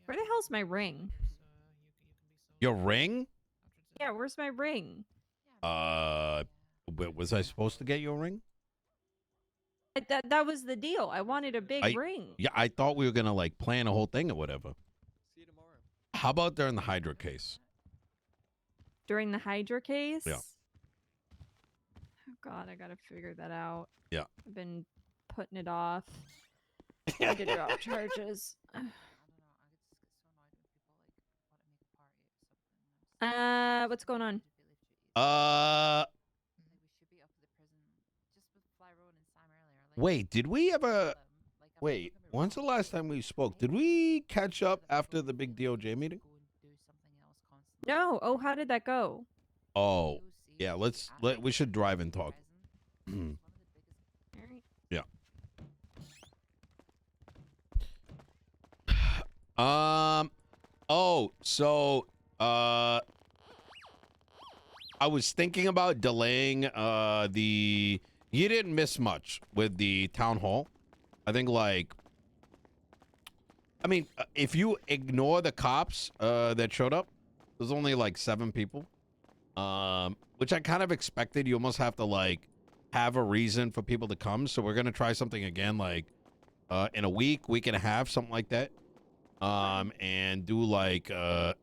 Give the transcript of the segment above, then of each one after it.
Where the hell's my ring? Your ring? Yeah, where's my ring? Was I supposed to get your ring? That was the deal. I wanted a big ring. Yeah, I thought we were gonna like plan a whole thing or whatever. See you tomorrow. How about during the Hydra case? During the Hydra case? Yeah. Oh god, I gotta figure that out. Yeah. I've been putting it off. I did drop charges. What's going on? Wait, did we ever? Wait, when's the last time we spoke? Did we catch up after the big DOJ meeting? No. Oh, how did that go? Oh, yeah. We should drive and talk. Yeah. Oh, so I was thinking about delaying the. You didn't miss much with the town hall. I think if you ignore the cops that showed up, there's only like 7 people. Which I kind of expected. You almost have to like have a reason for people to come. So we're gonna try something again, like in a week and a half, something like that. And do like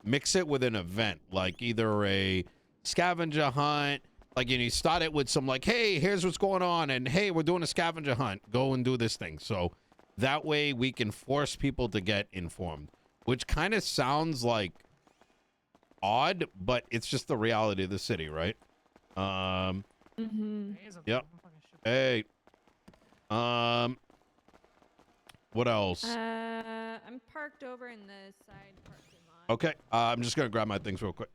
mix it with an event, like either a scavenger hunt. Like, you start it with some like, hey, here's what's going on, and hey, we're doing a scavenger hunt. Go and do this thing. So that way we can force people to get informed, which kind of sounds like odd, but it's just the reality of the city, right? Yep. Hey. What else? I'm parked over in the side parking lot. Okay. I'm just gonna grab my things real quick.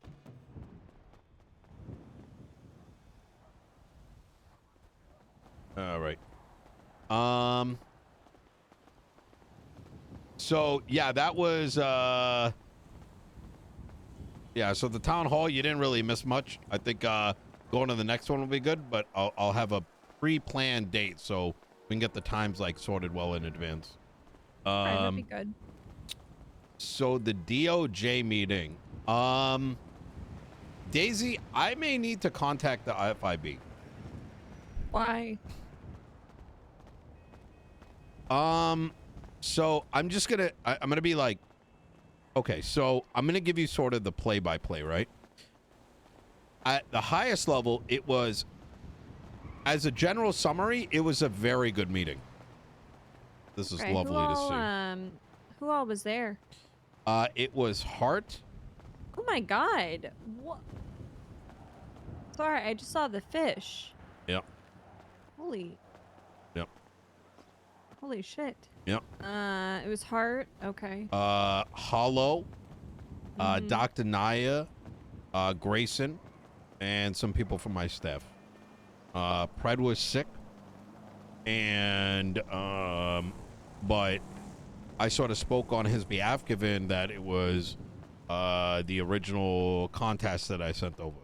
All right. So yeah, that was yeah, so the town hall, you didn't really miss much. I think going to the next one will be good, but I'll have a pre-planned date so we can get the times like sorted well in advance. Alright, that'd be good. So the DOJ meeting. Daisy, I may need to contact the IFIB. Why? So I'm just gonna, I'm gonna be like, okay, so I'm gonna give you sort of the play-by-play, right? At the highest level, it was, as a general summary, it was a very good meeting. This is lovely to see. Who all was there? It was Hart. Oh my god. What? Sorry, I just saw the fish. Yep. Holy. Yep. Holy shit. Yep. It was Hart. Okay. Hollow, Dr. Naya, Grayson, and some people from my staff. Pred was sick, and but I sort of spoke on his behalf, given that it was the original contest that I sent over.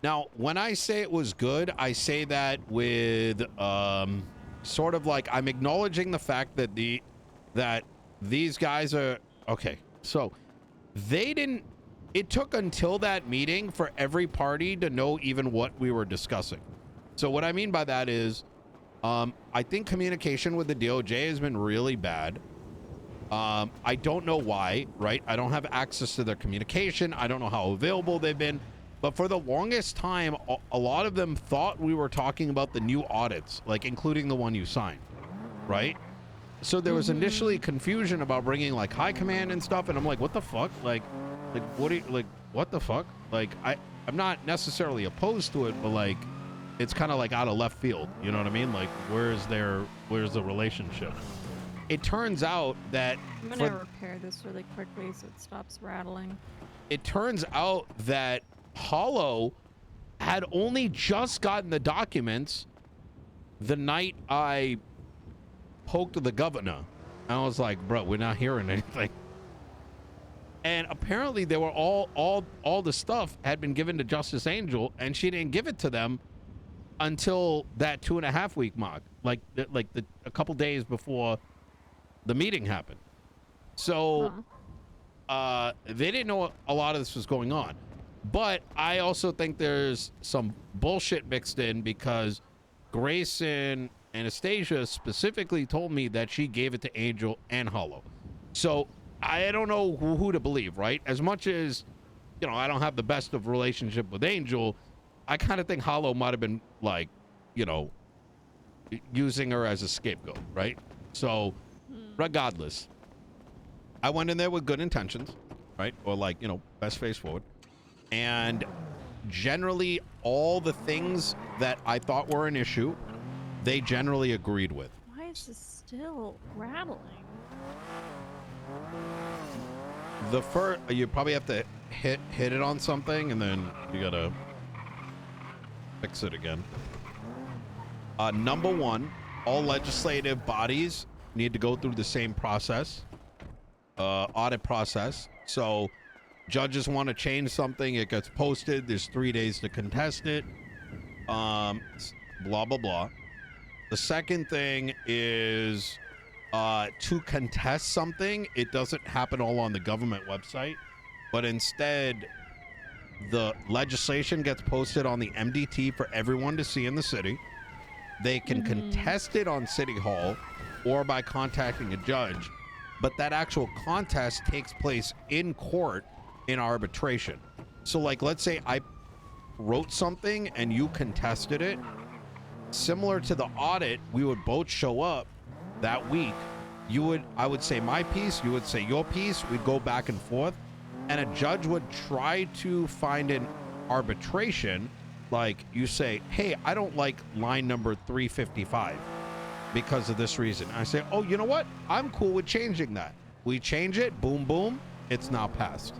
Now, when I say it was good, I say that with sort of like I'm acknowledging the fact that these guys are okay. So they didn't. It took until that meeting for every party to know even what we were discussing. So what I mean by that is, I think communication with the DOJ has been really bad. I don't know why, right? I don't have access to their communication. I don't know how available they've been. But for the longest time, a lot of them thought we were talking about the new audits, like including the one you signed, right? So there was initially confusion about bringing like high command and stuff, and I'm like, what the fuck? Like what do you, like, what the fuck? Like, I'm not necessarily opposed to it, but like, it's kind of like out of left field. You know what I mean? Like, where's the relationship? It turns out that I'm gonna repair this really quickly so it stops rattling. It turns out that Hollow had only just gotten the documents the night I poked the governor. And I was like, bro, we're not hearing anything. And apparently they were all the stuff had been given to Justice Angel, and she didn't give it to them until that 2.5 week mark, like a couple days before the meeting happened. So they didn't know a lot of this was going on. But I also think there's some bullshit mixed in because Grace and Anastasia specifically told me that she gave it to Angel and Hollow. So I don't know who to believe, right? As much as, you know, I don't have the best of relationship with Angel, I kind of think Hollow might have been like, you know, using her as a scapegoat, right? So regardless, I went in there with good intentions, right? Or like, you know, best face forward. And generally all the things that I thought were an issue, they generally agreed with. Why is this still rattling? The first, you probably have to hit it on something and then you gotta fix it again. Number one, all legislative bodies need to go through the same process, audit process. So judges want to change something, it gets posted, there's 3 days to contest it, blah blah blah. The second thing is to contest something, it doesn't happen all on the government website, but instead the legislation gets posted on the MDT for everyone to see in the city. They can contest it on City Hall or by contacting a judge, but that actual contest takes place in court in arbitration. So like, let's say I wrote something and you contested it. Similar to the audit, we would both show up that week. I would say my piece, you would say your piece, we'd go back and forth, and a judge would try to find an arbitration. Like you say, hey, I don't like line number 355 because of this reason. I say, oh, you know what? I'm cool with changing that. We change it, boom, boom, it's now passed.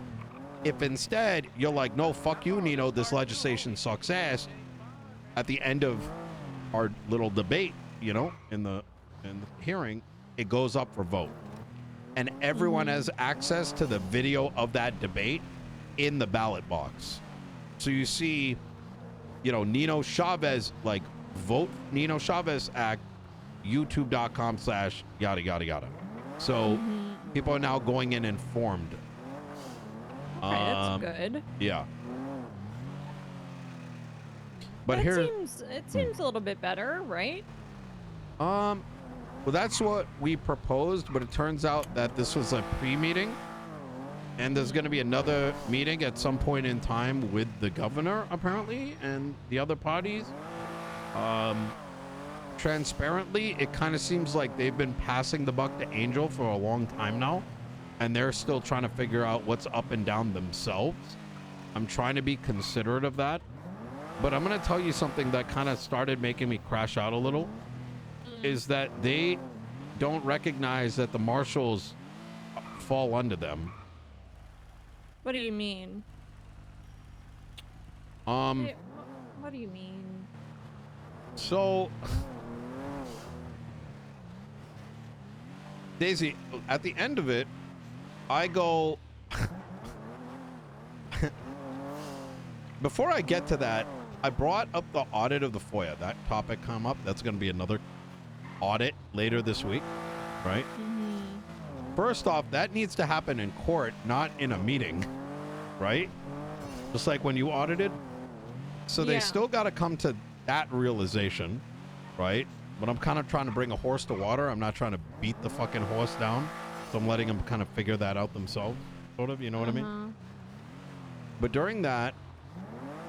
If instead you're like, no, fuck you, Nino, this legislation sucks ass, at the end of our little debate, you know, in the hearing, it goes up for vote. And everyone has access to the video of that debate in the ballot box. So you see, you know, Nino Chavez, like, vote Nino Chavez Act, youtube.com/yada, yada, yada. So people are now going in informed. Okay, that's good. Yeah. But that here, it seems a little bit better, right? well, that's what we proposed, but it turns out that this was a pre-meeting, and there's going to be another meeting at some point in time with the governor, apparently, and the other parties. Transparently, it kind of seems like they've been passing the buck to Angel for a long time now, and they're still trying to figure out what's up and down themselves. I'm trying to be considerate of that, but I'm going to tell you something that kind of started making me crash out a little, is that they don't recognize that the Marshals fall under them. What do you mean? Wait, what do you mean? So, Daisy, at the end of it, I go... Before I get to that, I brought up the audit of the FOIA. That topic come up. That's going to be another audit later this week, right? First off, that needs to happen in court, not in a meeting, right? Just like when you audited. So they still got to come to that realization, right? But I'm kind of trying to bring a horse to water. I'm not trying to beat the fucking horse down. So I'm letting them kind of figure that out themselves, sort of, you know what I mean? But during that,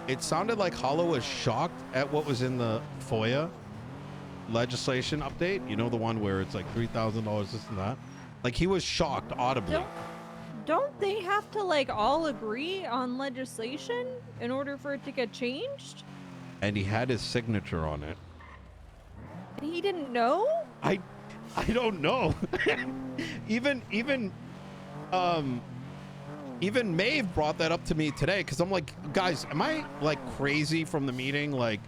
it sounded like Hollow was shocked at what was in the FOIA legislation update. You know, the one where it's like $3,000, this and that. Like, he was shocked audibly. Don't they have to, like, all agree on legislation in order for it to get changed? And he had his signature on it. And he didn't know? I don't know. even Maeve brought that up to me today, because I'm like, guys, am I like crazy from the meeting? Like,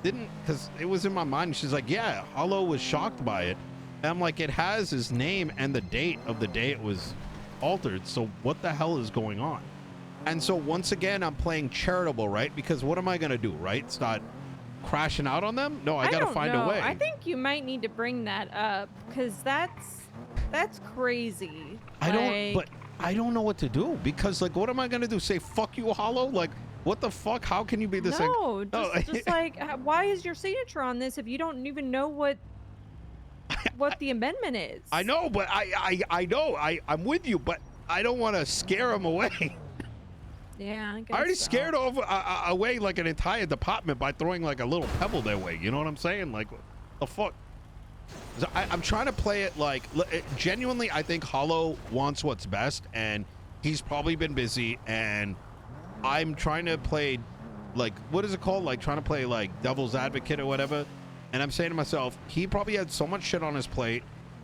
because it was in my mind. She's like, yeah, Hollow was shocked by it. And I'm like, it has his name and the date of the day it was altered. So what the hell is going on? And so once again, I'm playing charitable, right? Because what am I going to do, right? Start crashing out on them? No, I got to find a way. I think you might need to bring that up, because that's That's crazy. But I don't know what to do because, like, what am I gonna do? Say fuck you, Hollow? Like, what the fuck? How can you be this? No, No, just like, why is your signature on this if you don't even know what the amendment is? I know, but I know I'm with you, but I don't want to scare him away. Yeah, I guess I already so. scared away like an entire department by throwing like a little pebble their way. You know what I'm saying? Like, what the fuck? So I'm trying to play it like genuinely. I think Hollow wants what's best, and he's probably been busy. And I'm trying to play like, what is it called? Like trying to play like devil's advocate or whatever. And I'm saying to myself, he probably had so much shit on his plate.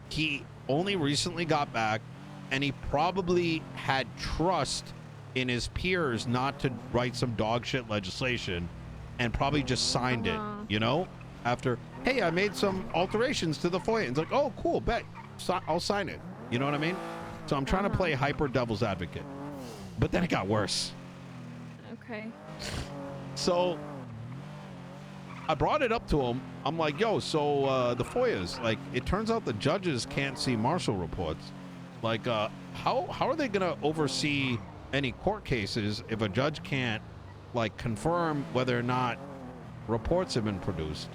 He only recently got back, and he probably had trust in his peers not to write some dog shit legislation, and probably just signed it, you know? After, hey, I made some alterations to the FOIA. And it's like, oh, cool, bet. I'll sign it. You know what I mean? So I'm trying to play hyper devil's advocate. But then it got worse. Okay. So I brought it up to him. I'm like, yo, so the FOIAs, like, it turns out the judges can't see Marshal reports. Like, how are they going to oversee any court cases if a judge can't, like, confirm whether or not reports have been produced?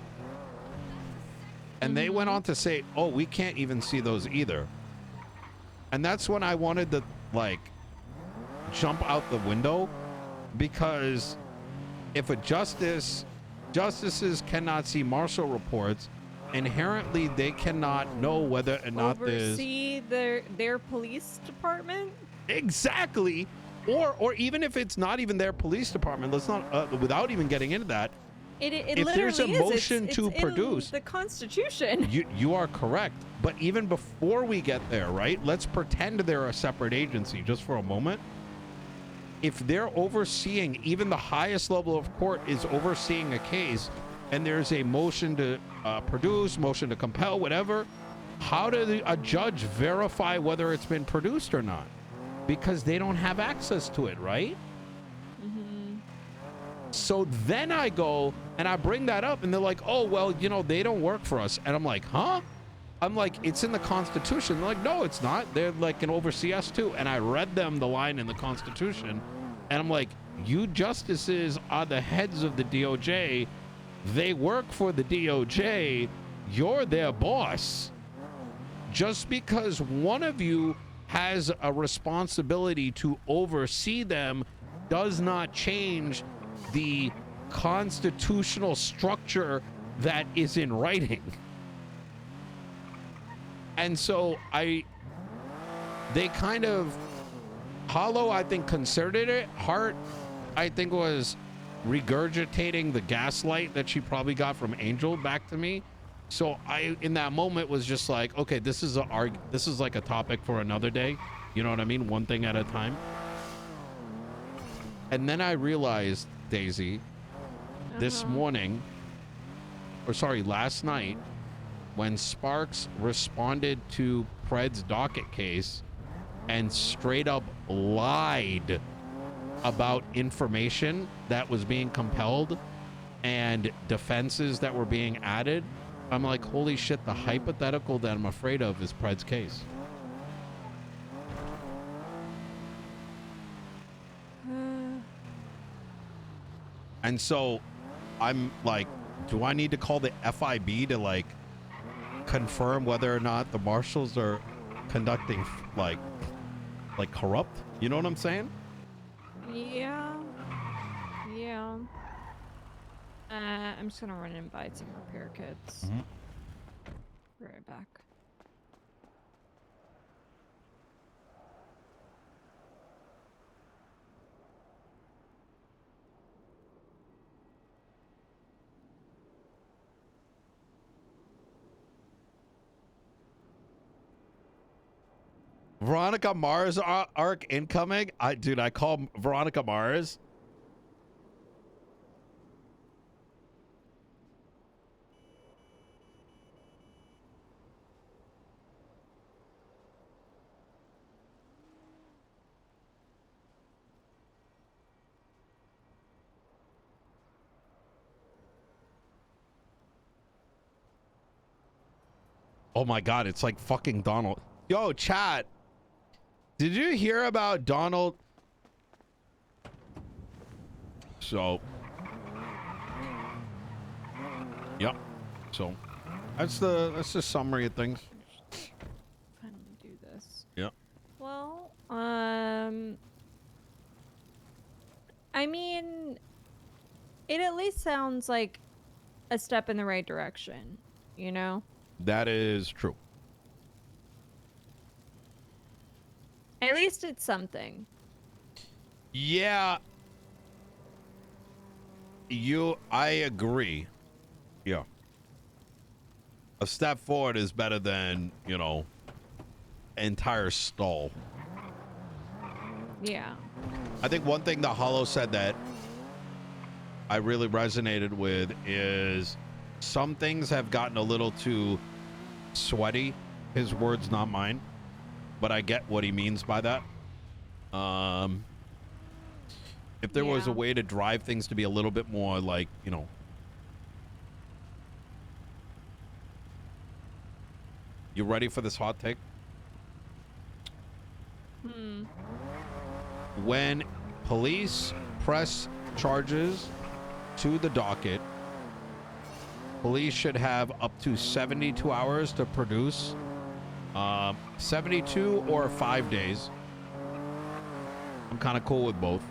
And they went on to say, oh, we can't even see those either. And that's when I wanted to, like, jump out the window, because if justices cannot see Marshal reports, inherently they cannot know whether or not oversee their police department. Exactly. Or even if it's not even their police department, let's not without even getting into that. If there's a motion to it's produce in the Constitution. You are correct. But even before we get there, right? Let's pretend they're a separate agency just for a moment. If they're overseeing, even the highest level of court is overseeing a case, and there's a motion to produce, motion to compel, whatever, how does a judge verify whether it's been produced or not? Because they don't have access to it, right? So then I go and I bring that up, and they're like, oh, well, you know, they don't work for us. And I'm like, huh? I'm like, it's in the Constitution. They're like, no, it's not. They're like, can oversee us too. And I read them the line in the Constitution, and I'm like, you justices are the heads of the DOJ. They work for the DOJ. You're their boss. Just because one of you has a responsibility to oversee them does not change the constitutional structure that is in writing. And so they kind of, Hollow, I think, considered it. Hart, I think, was regurgitating the gaslight that she probably got from Angel back to me. So I, in that moment, was just like, okay, this is like a topic for another day. You know what I mean? One thing at a time. And then I realized, Daisy, this morning, or sorry, last night, when Sparks responded to Pred's docket case and straight up lied about information that was being compelled and defenses that were being added, I'm like, holy shit, the hypothetical that I'm afraid of is Pred's case. And so I'm like, do I need to call the FIB to like confirm whether or not the Marshals are conducting like corrupt? You know what I'm saying? Yeah. I'm just gonna run and buy some repair kits. Be right back. Veronica Mars arc incoming. Dude, I call Veronica Mars. Oh my God, it's like fucking Donald. Yo, chat. Did you hear about Donald? So, yep. So, that's the summary of things. Finally do this. Yep. Well, I mean, it at least sounds like a step in the right direction, you know? That is true. At least it's something. Yeah. I agree. Yeah. A step forward is better than, you know, entire stall. Yeah. I think one thing that Hollow said that I really resonated with is some things have gotten a little too sweaty. His words, not mine. But I get what he means by that. If there was a way to drive things to be a little bit more like, you know. You ready for this hot take? When police press charges to the docket, police should have up to 72 hours to produce 72 or 5 days. I'm kind of cool with both.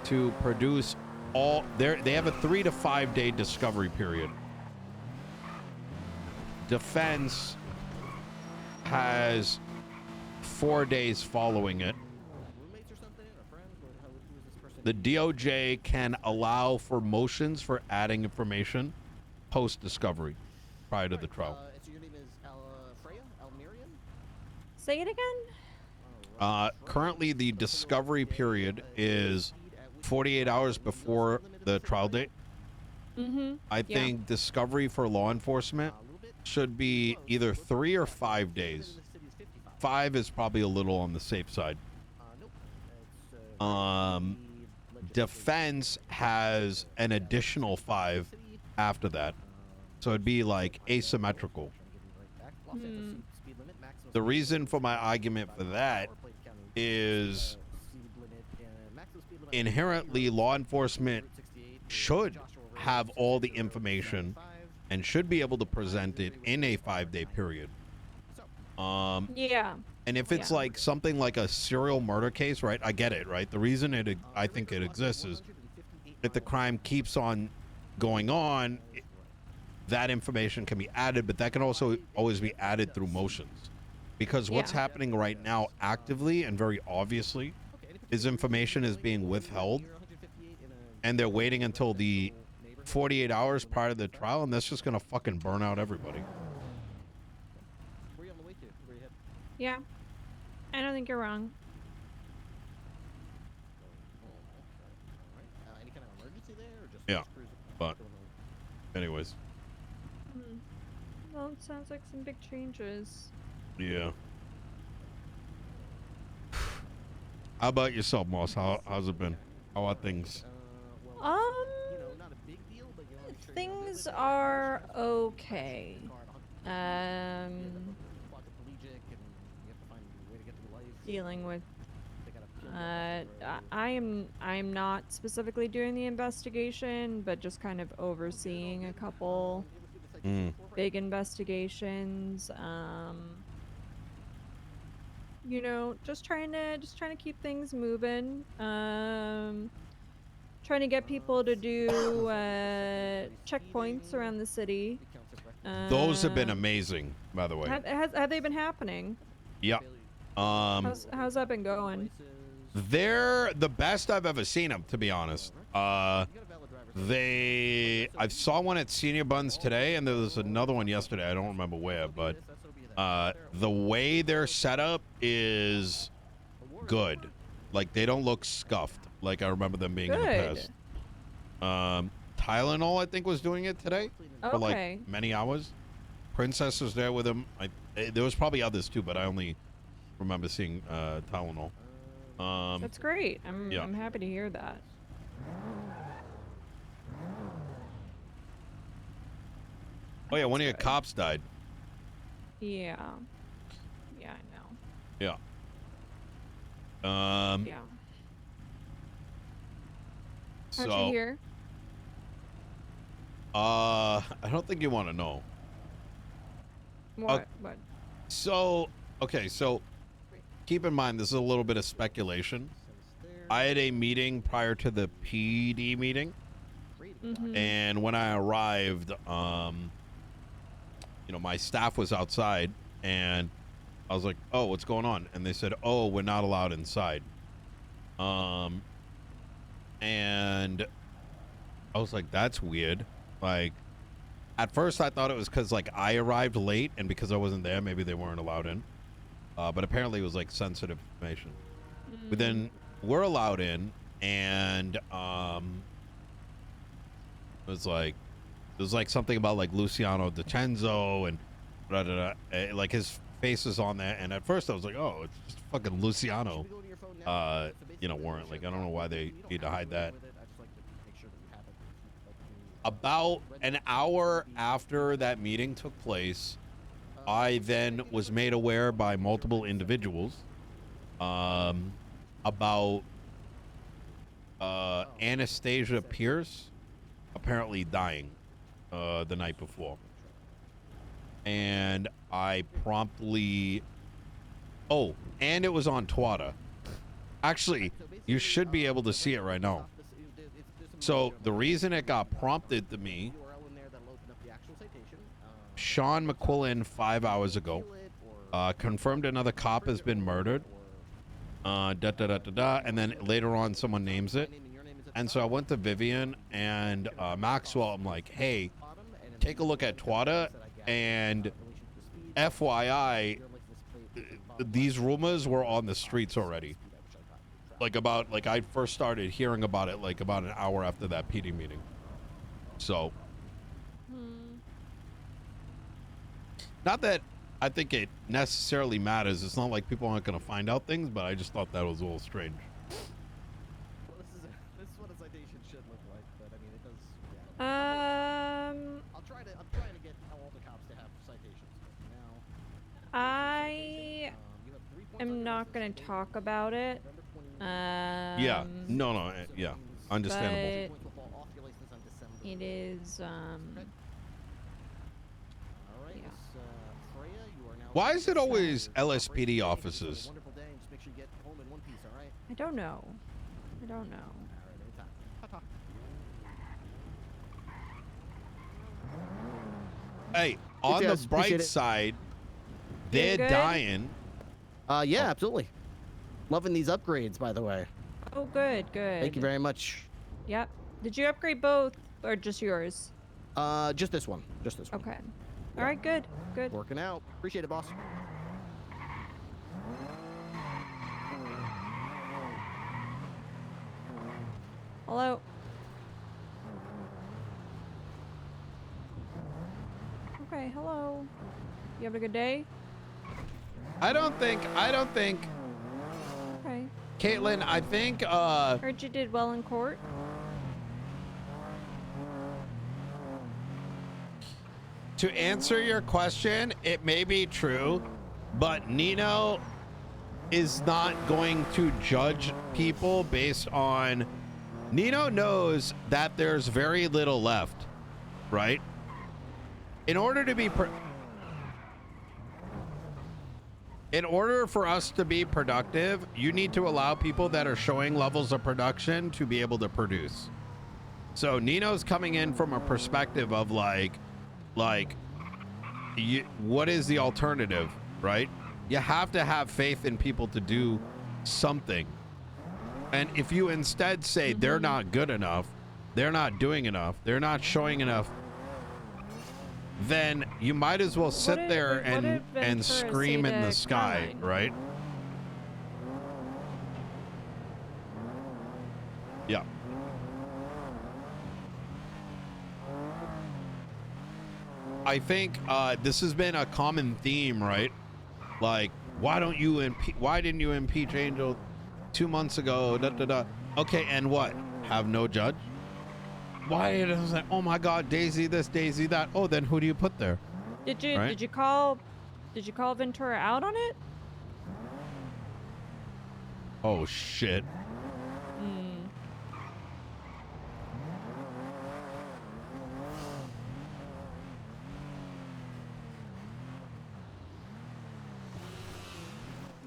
To produce all they have a 3 to 5 day discovery period. Defense has 4 days following it. The DOJ can allow for motions for adding information post discovery prior to the trial. So your name is Freya? Almirian? Say it again? Currently, the discovery period is 48 hours before the trial date. I think discovery for law enforcement should be either 3 or 5 days. 5 is probably a little on the safe side. Defense has an additional 5 after that. So it'd be like asymmetrical. The reason for my argument for that is inherently law enforcement should have all the information and should be able to present it in a 5-day period. Yeah. And if it's like something like a serial murder case, right? I get it, right? The reason I think it exists is if the crime keeps on going on, that information can be added, but that can also always be added through motions. Because what's happening right now actively and very obviously is information is being withheld, and they're waiting until the 48 hours prior to the trial, and that's just going to fucking burn out everybody. Yeah. I don't think you're wrong. Any kind of emergency there, or just Yeah, but anyways. Well, it sounds like some big changes. Yeah. How about yourself, Moss? How's it been? How are things? Things are okay. Dealing with I'm not specifically doing the investigation, but just kind of overseeing a couple big investigations. You know, just trying to keep things moving. Trying to get people to do checkpoints around the city. Those have been amazing, by the way. Have they been happening? Yep. How's that been going? They're the best I've ever seen them, to be honest. I saw one at Senior Buns today, and there was another one yesterday. I don't remember where, but the way they're set up is good. Like, they don't look scuffed like I remember them being in the past. Tylenol, I think, was doing it today for like many hours. Princess was there with him. There was probably others too, but I only remember seeing Tylenol. That's great. I'm happy to hear that. Oh yeah, one of your cops died. Yeah. Yeah, I know. Yeah. Yeah. How'd you So, hear? I don't think you want to know. What? What? So, okay, so keep in mind, this is a little bit of speculation. I had a meeting prior to the PD meeting, Mm-hmm. and when I arrived, my staff was outside, and I was like, "Oh, what's going on?" And they said, "Oh, we're not allowed inside." And I was like, "That's weird." Like, at first, I thought it was because like I arrived late, and because I wasn't there, maybe they weren't allowed in. But apparently, it was like sensitive information. But then we're allowed in, and it was like something about like Luciano DiCenzo and blah, blah, blah, like his face is on there. And at first, I was like, "Oh, it's just fucking Luciano." Warrant. Like, I don't know why they need to hide that. About an hour after that meeting took place, I then was made aware by multiple individuals about Anastasia Pierce apparently dying the night before. And I promptly... Oh, and it was on Twada. Actually, you should be able to see it right now. So the reason it got prompted to me, Sean McQuillan 5 hours ago confirmed another cop has been murdered. And then later on someone names it. And so I went to Vivian and Maxwell. I'm like, hey, take a look at Twada, and FYI, these rumors were on the streets already. Like I first started hearing about it like about an hour after that PD meeting. So, not that I think it necessarily matters. It's not like people aren't going to find out things, but I just thought that was a little strange. Well, this is what a citation should look like, but I mean it does. I'm trying to get all the cops to have citations. But now, I you have 3 points on am your not license going to stating talk about it. November 20. Yeah. No. Yeah. Understandable. Points will fall off your license on December. It is, All right, yeah. Miss Freya, you are now. Why is it always Your LSPD operation. Have a officers? wonderful day, and just make sure you get home in one piece. All right. I don't know. All right, anytime. Ta-ta. Hey, on the Yes, bright appreciate it. side, Doing they're good? dying. Yeah, absolutely. Loving these upgrades, by the way. Oh, good, good. Thank you very much. Yep. Did you upgrade both or just yours? Just this one. Just this one. Okay. All right, good, good. Working out. Appreciate it, boss. Hello. Okay, hello. You having a good day? I don't think, Okay. Caitlin, I think, Heard you did well in court. to answer your question, it may be true, but Nino is not going to judge people based on... Nino knows that there's very little left, right? In order to be... In order for us to be productive, you need to allow people that are showing levels of production to be able to produce. So Nino's coming in from a perspective of like, what is the alternative, right? You have to have faith in people to do something. And if you instead say they're not good enough, they're not doing enough, they're not showing enough, then you might as well sit there and scream in the sky, right? Yeah. I think this has been a common theme, right? Like, why didn't you impeach Angel 2 months ago? Da, da, da. Okay, and what? Have no judge? Why it was like, oh my God, Daisy this, Daisy that. Oh, then who do you put there? Did you Right? did you call Ventura out on it? Oh shit. Hmm.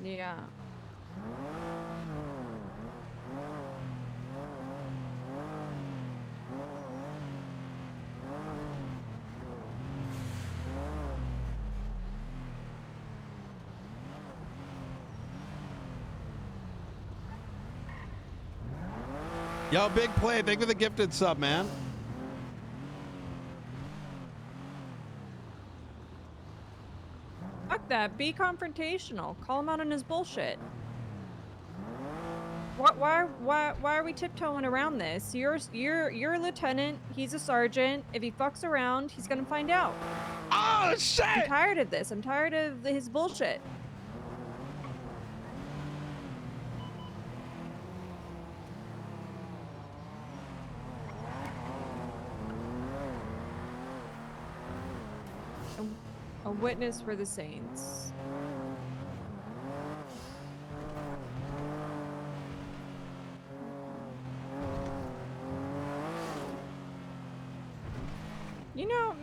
Yeah. Yo, big play. Thank you for the gifted sub, man. Fuck that. Be confrontational. Call him out on his bullshit. Why are we tiptoeing around this? You're a lieutenant. He's a sergeant. If he fucks around, he's gonna find out. Oh I'm shit! tired of this. I'm tired of his bullshit. A witness for the Saints. You know,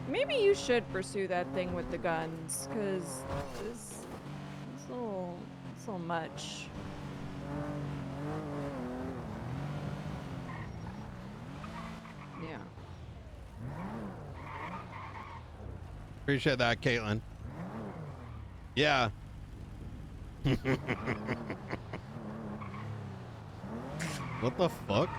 maybe you should pursue that thing with the guns, cause it's a little much. Yeah. Appreciate that, Caitlin. Yeah. What the fuck?